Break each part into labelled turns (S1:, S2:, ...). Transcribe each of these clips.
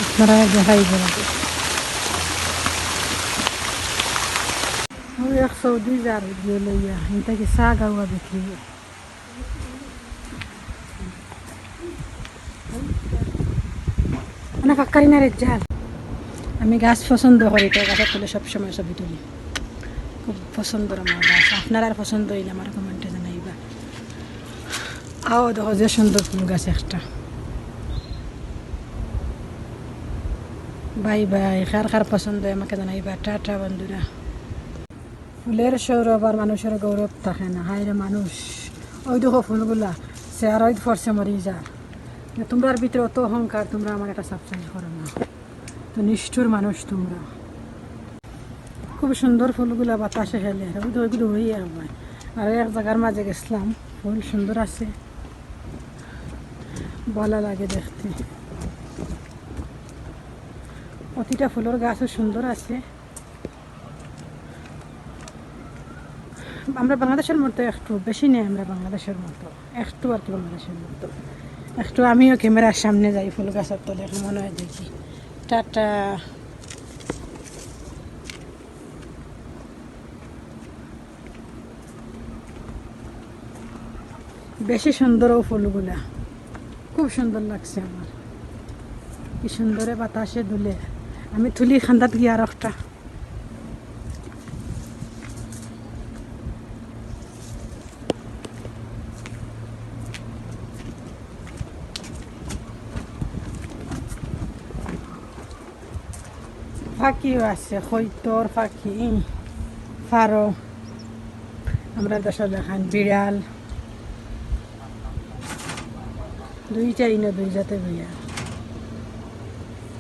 S1: আপনারা দেখাই দেবেন। এক সৌদি যার গিয়ে লইয়া এটা কি চা গাওয়া বিক্রি মানে ফাক্কারি না রেজাল। আমি গাছ পছন্দ করি, তো গাছের তুলে সবসময় ছবি তুলি, খুব পছন্দর আমার গাছ। আপনার আর পছন্দ হইলে আমার কমেন্টে জানাইবা। আও দেখো যে সুন্দর ফুল গাছ একটা। বাই বাই, কার কার পছন্দ হয় আমাকে জানাইবা। টাটা বন্ধুরা। ফুলের সৌরভ আর মানুষের গৌরব থাকে না। হায় রে মানুষ, ওই দেখো ফুলগুলা চেয়ার ওই ফরসে মরি যার। তোমরার ভিতরে অত অহংকার, তোমরা আমার একটা সাবস্ক্রাইব করো না, তো নিষ্ঠুর মানুষ তোমরা। খুব সুন্দর ফুলগুলা বাতাসে হেলে, ওইগুলো হইয়া হয়। আর এক জায়গার মাঝে গেছিলাম, ফুল সুন্দর আছে, ভালো লাগে দেখতে। প্রতিটা ফুলের গাছও সুন্দর আছে। আমরা বাংলাদেশের মতো একটু বেশি নেই, আমরা বাংলাদেশের মতো একটু আর কি, বাংলাদেশের মতো একটু। আমিও ক্যামেরার সামনে যাই ফুল গাছের তলে, মনে হয় দেখি। টাটা। বেশি সুন্দর ও ফুলগুলা, খুব সুন্দর লাগছে আমার। কি সুন্দরে বাতাসে দুলে, আমি তুলি খান্দাত গিয়ে আর একটা। পাখিও আছে, খৈতর পাখি, ফারো, আমরা দেশের দেখান বিড়াল, দুইটা ইনো দুই জাতে বইয়া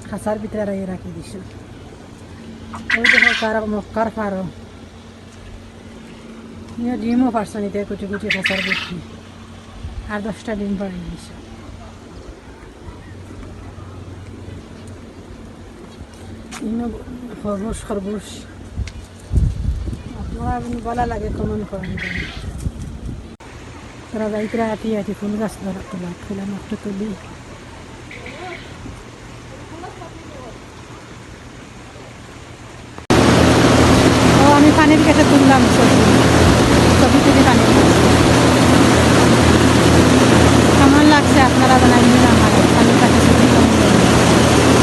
S1: খাঁচার ভিতরে রাখি দিছ। ওই দেখো কার মক্কার ফারো, ডিমও পারছো নিতে, কুচি কুচি খাঁচার ভিতরে আর 10টা ডিম পাড়ি দিছ। ইনো খরগোশ খরগোশ। আপনারা বলা লাগে কমন করেন। তারা যাইতরা হাঁটি হাঁটি ফুল গাছ ধরা তোলা, ফুলের মাত্র তুলি। ও আমি পানির কাছে তুললাম ছবি, ছবি তুলি পানির কাছে। কেমন লাগছে আপনারা জানাইবেন আমার পানির কাছে ছবি তুললাম।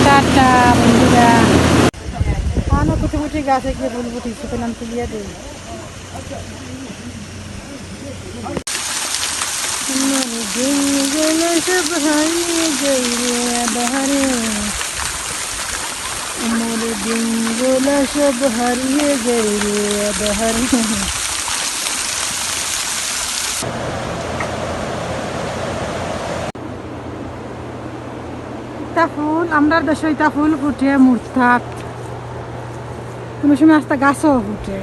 S1: টাটা বন্ধুরা। আনো কুটি কুটি গাছে গিয়ে ফুল ফুটি পেলাম, তুলিয়ে দিই। দিনগুলো সব হারিয়ে গেলে আধারে, আমার দিনগুলো সব হারিয়ে গেলে আধারে। তা ফুল আমরা দেশে তা ফুল ফুটে মুরতাত, কোনো সময় আস্তা গাছও ফুটে।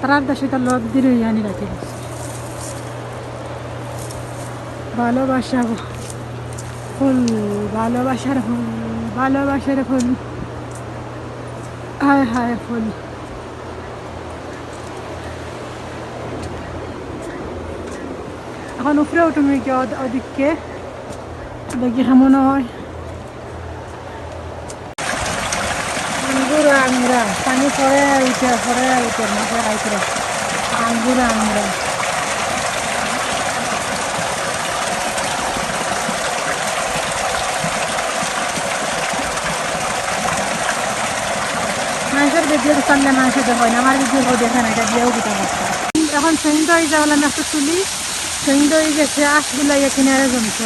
S1: তার দেশে তা লোক দিয়ে আনি রাখি দিচ্ছে। ভালোবাসা ফুল, ভালোবাসার ফুল, ভালোবাসার ফুল, হায় হায় ফুল। এখন উপরে উঠুন কি ওদিককে দেখি কেমন হয়। আঙ্গুরা আঙ্গুরা পানি পরে উঠে মাথায় খাইতে আঙ্গুরা আঙ্গুরা। মানুষের ভিডিও সামনে মানুষের দেখেন, আমার ভিডিও দেখে না, এটা দিয়েও দিতে পারতাম। এখন সৈন্য হয়ে যাওয়ালে আমি একটু তুলি, সৈন্য হয়ে গেছে আশগুলা কিনারে জমছ।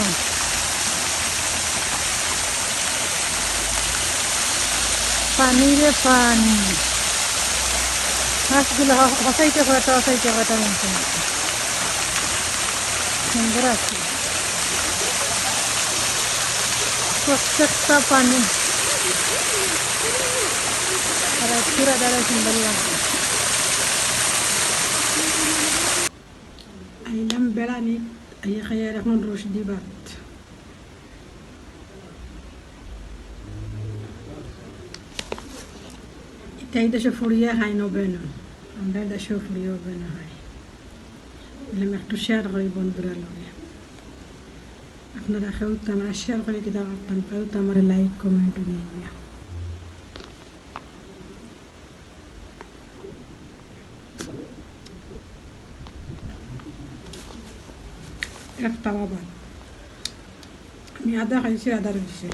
S1: পানি রে পানি, মাছগুলো হসাইতে কয়টা জমছে। সুন্দর আছে প্রত্যেকটা পানি, পুরা দ্বারা সুন্দর লাগবে। আইলাম বেড়ানি, আইয়া খাইয়া এখন রস দি ভাত। এটাই দেশে ফুরিয়ে খাই নবে না, আমরা দেশেও ফুরিয়ে হবে না হয়। একটু শেয়ার করি বন্ধুরা লগে। আপনারা কেউ তো আমার শেয়ার করে দিতে পারতাম, কেউ তো আমার লাইক কমেন্ট দিয়ে একটা বাবা আমি আদা খাইছি, আদা রয়েছে।